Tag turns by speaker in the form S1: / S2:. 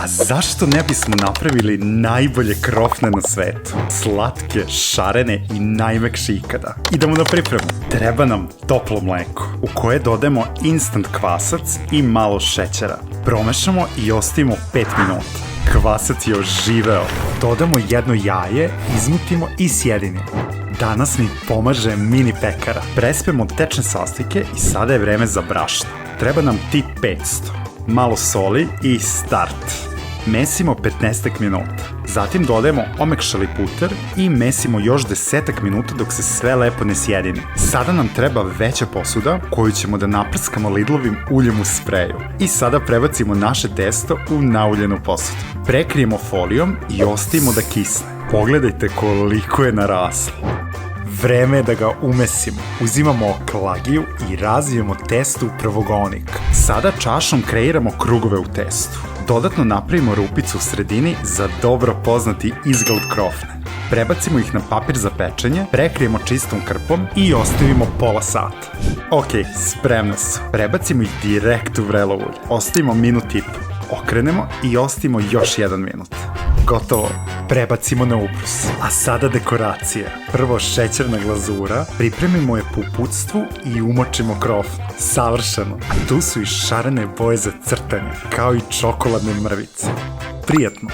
S1: A zašto ne bismo napravili najbolje krofne na svetu? Slatke, šarene i najmekše ikada. Idemo na pripremu. Treba nam toplo mleko, u koje dodajemo instant kvasac i malo šećera. Promešamo i ostavimo 5 minuta. Kvasac je oživeo. Dodamo jedno jaje, izmutimo i sjedinimo. Danas mi pomaže mini pekara. Prespemo tečne sastojke i sada je vreme za brašno. Treba nam tip 500. Malo soli i start. Mesimo 15 minuta. Zatim dodajemo omekšali puter i mesimo još 10 minuta dok se sve lepo ne sjedini. Sada nam treba veća posuda koju ćemo da naprskamo Lidlovim uljem u spreju. I sada prebacimo naše testo u nauljenu posudu. Prekrijemo folijom i ostavimo da kisne. Pogledajte koliko je naraslo. Vreme je da ga umesimo. Uzimamo klagiju i razvijemo testo u pravogonik. Sada čašom kreiramo krugove u testu. Dodatno napravimo rupicu u sredini za dobro poznati izgled krofne. Prebacimo ih na papir za pečenje, prekrijemo čistom krpom i ostavimo pola sata. Ok, spremne su. Prebacimo ih direkt u vrelo ulje. Ostavimo minut i po. Okrenemo i ostavimo još 1 minut. Gotovo. Prebacimo na ubrus. A sada dekoracije. Prvo šećerna glazura, pripremimo je po uputstvu i umočimo krofnu. Savršeno. A tu su i šarene boje za crtanje, kao i čokoladne mrvice. Prijetno.